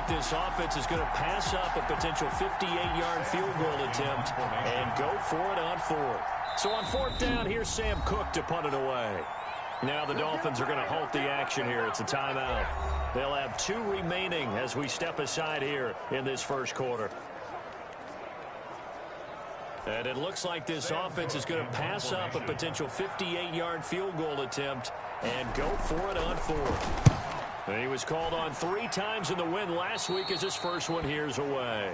like this offense is going to pass up a potential 58-yard field goal attempt and go for it on fourth. So on fourth down, here's Sam Cook to punt it away. Now the Dolphins are going to halt the action here. It's a timeout. They'll have 2 remaining as we step aside here in this first quarter. And it looks like this offense is going to pass up a potential 58-yard field goal attempt and go for it on fourth. And he was called on 3 times in the win last week as his first one here's away.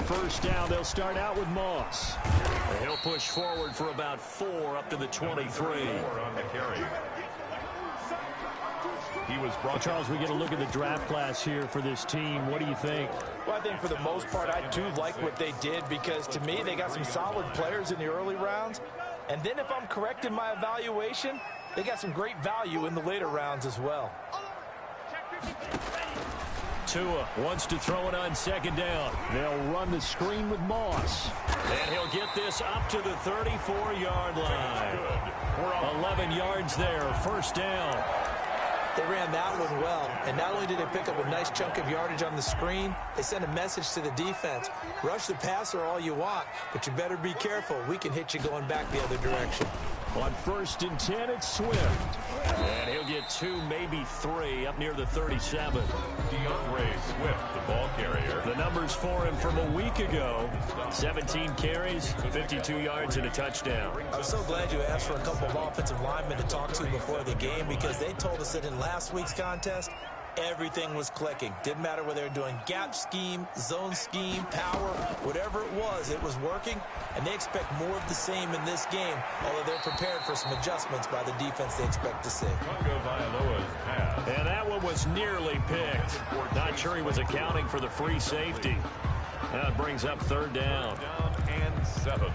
First down, they'll start out with Moss. And he'll push forward for about 4 up to the 23. Well, Charles, we get a look at the draft class here for this team. What do you think? Well, I think for the most part, I do like what they did because, to me, they got some solid players in the early rounds. And then if I'm correct in my evaluation, they got some great value in the later rounds as well. Tua wants to throw it on second down. They'll run the screen with Moss. And he'll get this up to the 34-yard line. 11 yards there, first down. They ran that one well, and not only did they pick up a nice chunk of yardage on the screen, they sent a message to the defense. Rush the passer all you want, but you better be careful. We can hit you going back the other direction. On 1st and 10, it's Swift. And he'll get 2, maybe 3, up near the 37. DeAndre Swift, the ball carrier. The numbers for him from a week ago. 17 carries, 52 yards, and a touchdown. I'm so glad you asked for a couple of offensive linemen to talk to before the game because they told us that in last week's contest, everything was clicking. Didn't matter whether they were doing gap scheme, zone scheme, power, whatever it was working. And they expect more of the same in this game, although they're prepared for some adjustments by the defense they expect to see. And that one was nearly picked. Not sure he was accounting for the free safety. Now it brings up 3rd down. 3rd and 7.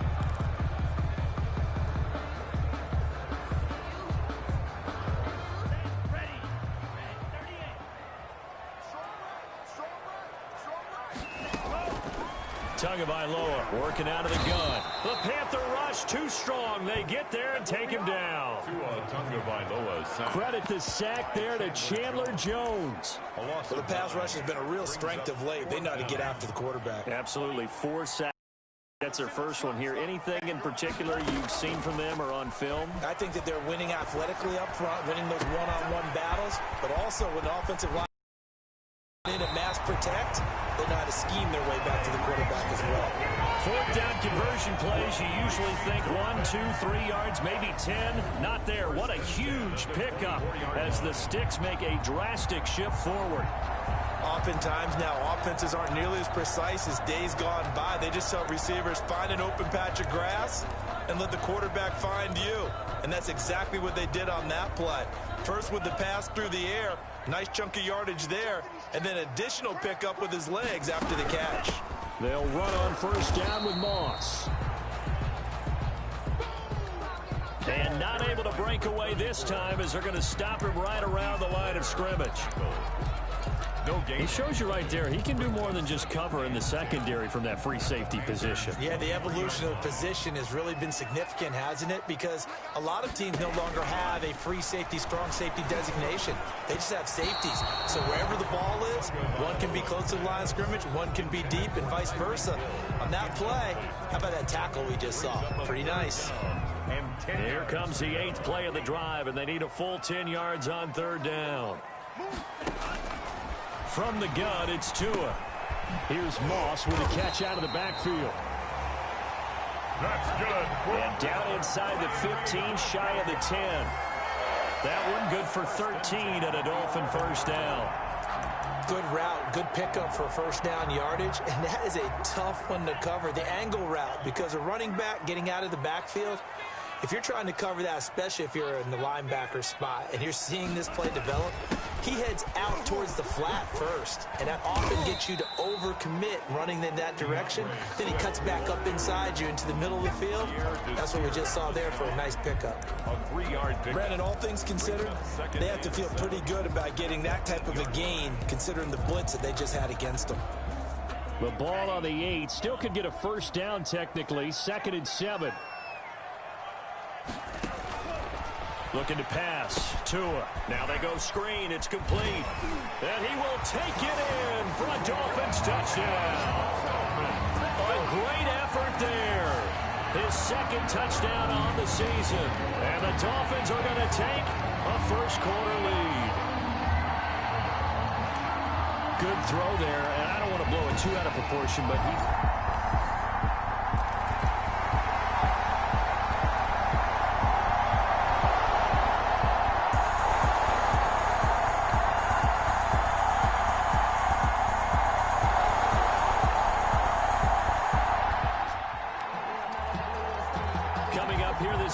Tagovailoa working out of the gun. The Panther rush too strong. They get there and take him down. Credit the sack there to Chandler Jones. Well, the pass rush has been a real strength of late. They know how to get after the quarterback. Absolutely. 4 sacks. That's their first one here. Anything in particular you've seen from them or on film? I think that they're winning athletically up front, winning those one-on-one battles, but also when the offensive line in and mass protect, they know how to scheme their way back to the quarterback as well. 4th down conversion plays, you usually think 1, 2, 3 yards, maybe 10. Not there. What a huge pickup as the Sticks make a drastic shift forward. Oftentimes now, offenses aren't nearly as precise as days gone by. They just tell receivers, find an open patch of grass and let the quarterback find you. And that's exactly what they did on that play. First with the pass through the air, nice chunk of yardage there, and then additional pickup with his legs after the catch. They'll run on 1st down with Moss. And not able to break away this time as they're going to stop him right around the line of scrimmage. No gain. He shows you right there, he can do more than just cover in the secondary from that free safety position. Yeah, the evolution of position has really been significant, hasn't it? Because a lot of teams no longer have a free safety, strong safety designation. They just have safeties. So wherever the ball is, one can be close to the line of scrimmage, one can be deep, and vice versa. On that play, how about that tackle we just saw? Pretty nice. Here comes the 8th play of the drive, and they need a full 10 yards on 3rd down. From the gun, it's Tua. Here's Moss with a catch out of the backfield. That's good. And down inside the 15, shy of the 10. That one good for 13 and a Dolphin 1st down. Good route, good pickup for 1st down yardage, and that is a tough one to cover, the angle route, because a running back getting out of the backfield, if you're trying to cover that, especially if you're in the linebacker spot, and you're seeing this play develop, he heads out towards the flat first, and that often gets you to overcommit running in that direction. Then he cuts back up inside you into the middle of the field. That's what we just saw there for a nice pickup. A 3-yard pickup. Brandon, all things considered, they have to feel pretty good about getting that type of a gain, considering the blitz that they just had against them. The ball on the 8. Still could get a first down technically. 2nd and 7. Looking to pass. Tua. Now they go screen. It's complete. And he will take it in for a Dolphins touchdown. A great effort there. His 2nd touchdown on the season. And the Dolphins are going to take a first-quarter lead. Good throw there. And I don't want to blow it too out of proportion, but he...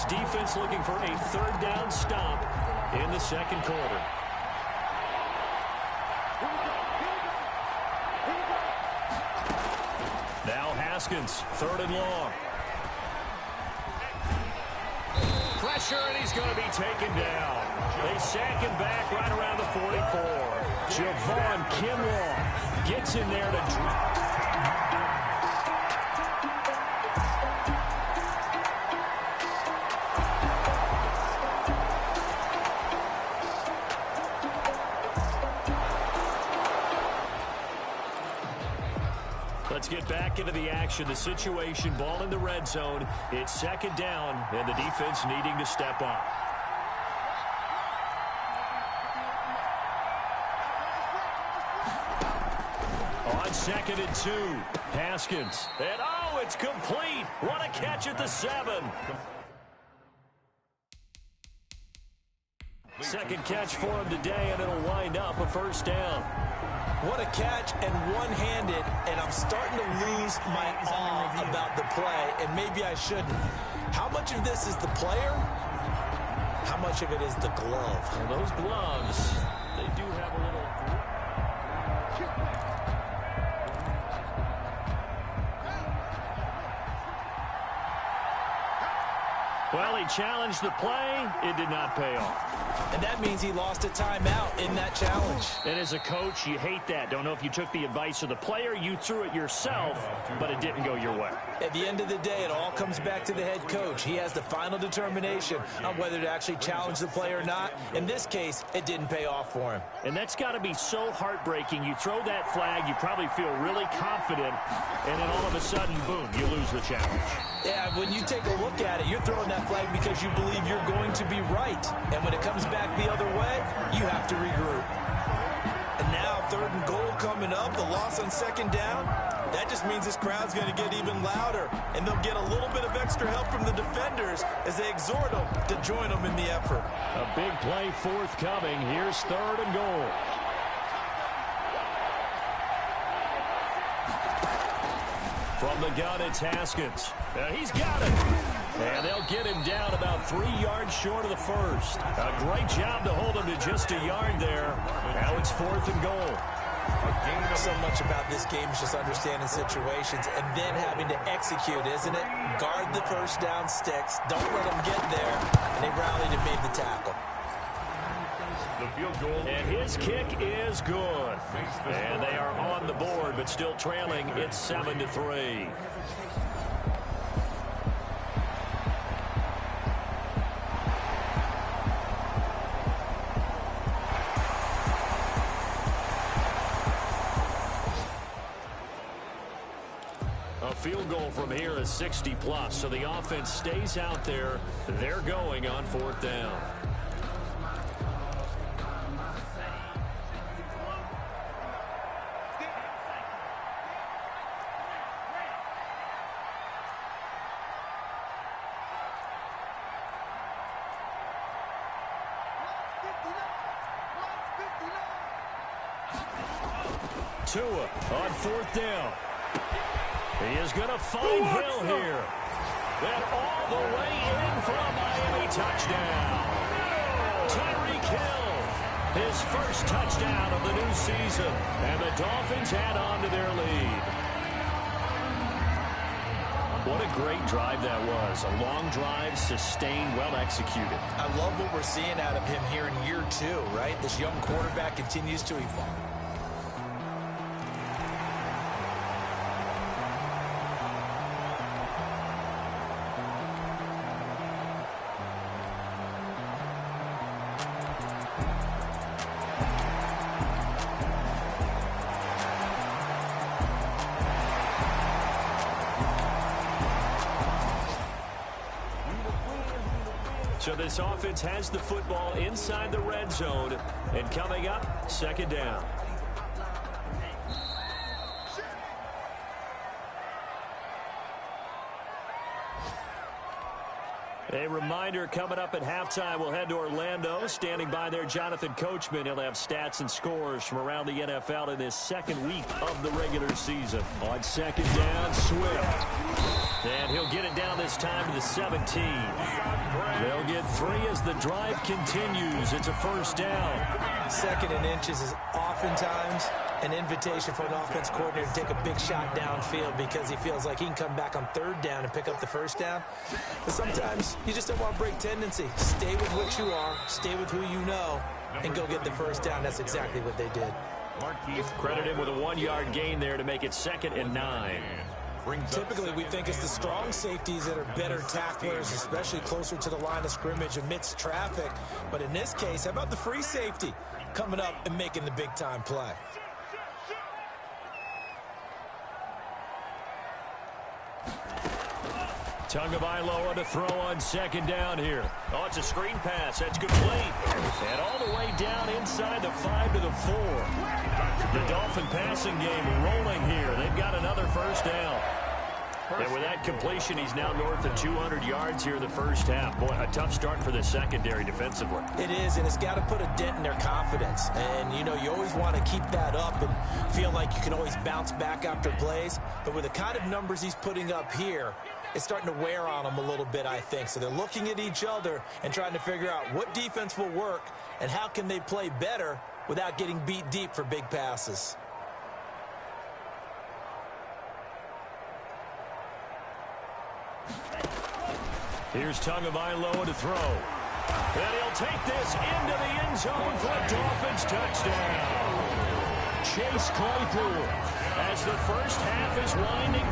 defense looking for a 3rd down stop in the 2nd quarter. Now Haskins, 3rd and long. Pressure, and he's going to be taken down. They sack him back right around the 44. Javon Kinlaw gets in there to... Let's get back into the action. The situation, ball in the red zone. It's 2nd down, and the defense needing to step up. On 2nd and 2, Haskins. And oh, it's complete. What a catch at the 7. 2nd catch for him today, and it'll wind up a first down. What a catch, and one-handed, and I'm starting to lose my awe about the play, and maybe I shouldn't. How much of this is the player? How much of it is the glove? Well, those gloves, they do have a little... Well, he challenged the play. It did not pay off. And that means he lost a timeout in that challenge. And as a coach, you hate that. Don't know if you took the advice of the player, you threw it yourself, but it didn't go your way. At the end of the day, it all comes back to the head coach. He has the final determination on whether to actually challenge the play or not. In this case, it didn't pay off for him. And that's got to be so heartbreaking. You throw that flag, you probably feel really confident, and then all of a sudden, boom, you lose the challenge. Yeah, when you take a look at it, you're throwing that flag because you believe you're going to be right. And when it comes back the other way, you have to regroup. And now 3rd and goal coming up, the loss on 2nd down. That just means this crowd's going to get even louder. And they'll get a little bit of extra help from the defenders as they exhort them to join them in the effort. A big play forthcoming. Here's 3rd and goal. From the gun, it's Haskins. He's got it. And they'll get him down about 3 yards short of the first. A great job to hold him to just a yard there. Now it's 4th and goal. So much about this game is just understanding situations and then having to execute, isn't it? Guard the first down sticks. Don't let them get there. And they rallied and made the tackle. The field goal. And his kick is good. And they are on the board, but still trailing. It's 7-3. A field goal from here is 60+, so the offense stays out there. They're going on 4th down. Tua on 4th down. He is going to find Hill here. And all the way in for a Miami touchdown. Tyreek Hill His first touchdown of the new season. And the Dolphins add on to their lead. What a great drive that was. A long drive, sustained, well executed. I love what we're seeing out of him here in year 2, right? This young quarterback continues to evolve. So this offense has the football inside the red zone. And coming up, second down. A reminder, coming up at halftime, we'll head to Orlando. Standing by there, Jonathan Coachman. He'll have stats and scores from around the NFL in this second week of the regular season. On second down, Swift. And he'll get it down this time to the 17. They'll get 3 as the drive continues. It's a first down. Second and inches is oftentimes an invitation for an offense coordinator to take a big shot downfield because he feels like he can come back on third down and pick up the first down. But sometimes you just don't want to break tendency. Stay with what you are, stay with who you know, and go get the first down. That's exactly what they did. Credit him with a 1-yard gain there to make it 2nd and 9. Typically, we think it's the strong safeties that are better tacklers, especially closer to the line of scrimmage amidst traffic. But in this case, how about the free safety coming up and making the big-time play? Tagovailoa to throw on second down here. Oh, it's a screen pass. That's complete. And all the way down inside the 5 to the 4. The Dolphin passing game rolling here. They've got another first down. And with that completion, he's now north of 200 yards here in the first half. Boy, a tough start for the secondary defensively. It is, and it's got to put a dent in their confidence. And, you know, you always want to keep that up and feel like you can always bounce back after plays. But with the kind of numbers he's putting up here, it's starting to wear on them a little bit, I think. So they're looking at each other and trying to figure out what defense will work and how can they play better without getting beat deep for big passes. Here's Tagovailoa to throw. And he'll take this into the end zone for a Dolphins touchdown. Chase Claypool as the first half is winding.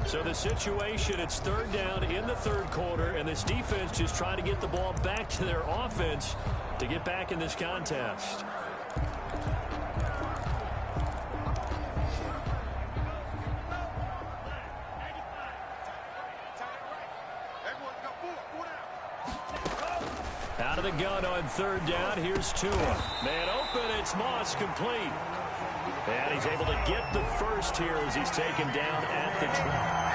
So the situation, it's third down in the third quarter, and this defense just trying to get the ball back to their offense to get back in this contest. Out of the gun on third down, here's Tua. Man open, it's Moss, complete. And he's able to get the first here as he's taken down at the track.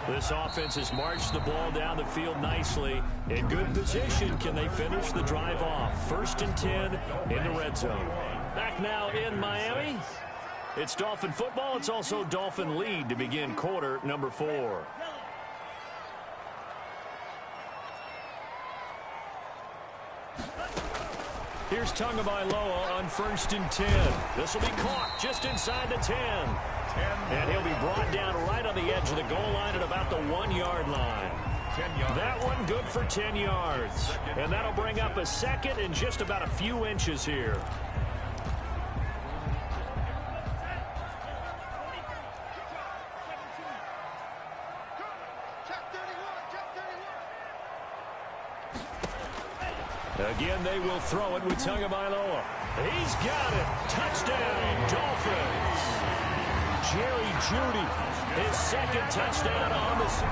This offense has marched the ball down the field nicely. In good position, can they finish the drive off? 1st and 10 in the red zone. Back now in Miami. It's Dolphin football. It's also Dolphin lead to begin quarter number 4. Here's Tagovailoa on 1st and 10. This will be caught just inside the 10. And he'll be brought down right on the edge of the goal line at about the 1-yard line. That one good for 10 yards. And that'll bring up a 2nd and just about a few inches here. Again, they will throw it with Tagovailoa. He's got it. Touchdown, Dolphins. Jerry Jeudy, his second touchdown on the season.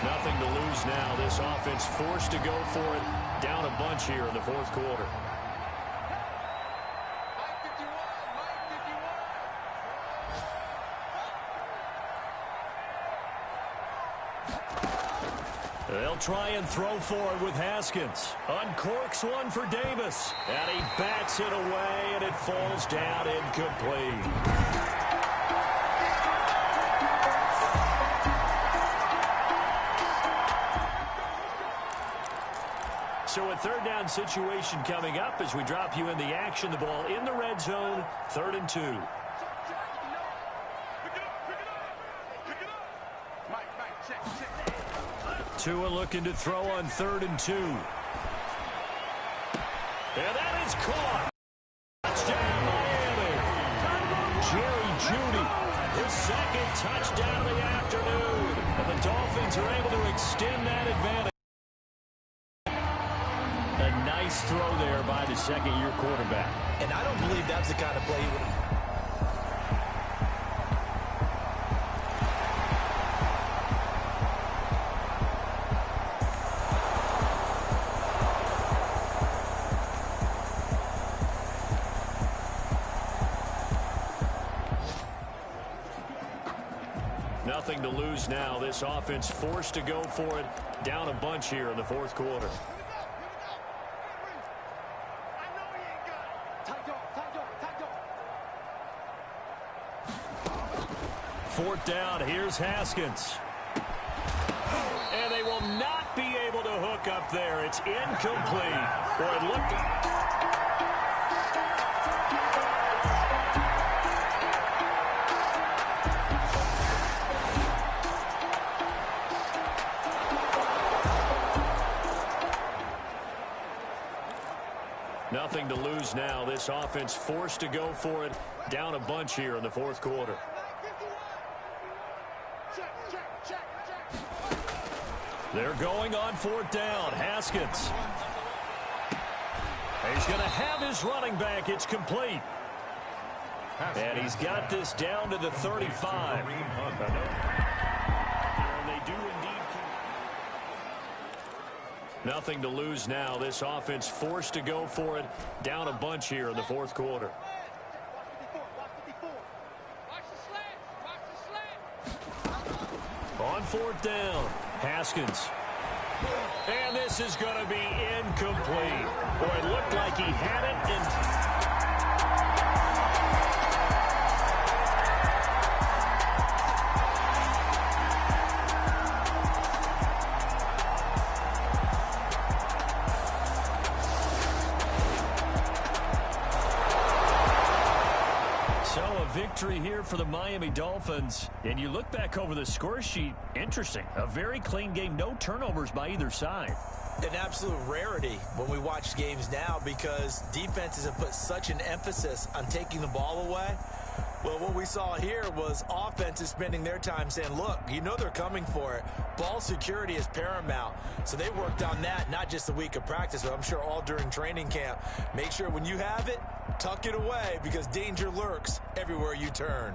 Nothing to lose now. This offense forced to go for it. Down a bunch here in the fourth quarter. They'll try and throw forward with Haskins. Uncorks one for Davis. And he bats it away, and it falls down incomplete. So a third down situation coming up as we drop you in the action. The ball in the red zone, 3rd and 2. Tua looking to throw on 3rd and 2. And that is caught. Touchdown, Miami. Jerry Jeudy, his second touchdown of the afternoon. And the Dolphins are able to extend that advantage. A nice throw there by the second-year quarterback. And I don't believe that's the kind of play he would have. Nothing to lose now. This offense forced to go for it. Down a bunch here in the fourth quarter. Fourth down, here's Haskins. And they will not be able to hook up there. It's incomplete. Boy, look. Nothing to lose now. This offense forced to go for it. Down a bunch here in the fourth quarter. They're going on 4th down. Haskins. He's going to have his running back. It's complete. And he's got this down to the 35. And they do indeed. Nothing to lose now. This offense forced to go for it. Down a bunch here in the fourth quarter. On 4th down, Haskins. And this is going to be incomplete. Boy, it looked like he had it. Victory here for the Miami Dolphins. And you look back over the score sheet, interesting. A very clean game, no turnovers by either side. An absolute rarity when we watch games now because defenses have put such an emphasis on taking the ball away. Well, what we saw here was offenses spending their time saying, look, you know they're coming for it. Ball security is paramount. So they worked on that not just a week of practice, but I'm sure all during training camp. Make sure when you have it, tuck it away because danger lurks everywhere you turn.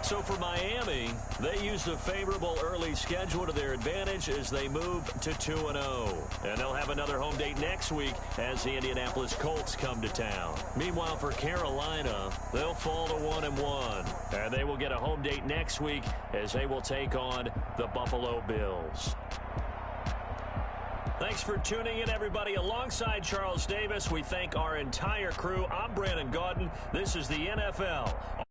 So for Miami, they use the favorable early schedule to their advantage as they move to 2-0. And they'll have another home date next week as the Indianapolis Colts come to town. Meanwhile, for Carolina, they'll fall to 1-1. And they will get a home date next week as they will take on the Buffalo Bills. Thanks for tuning in, everybody. Alongside Charles Davis, we thank our entire crew. I'm Brandon Gaudin. This is the NFL.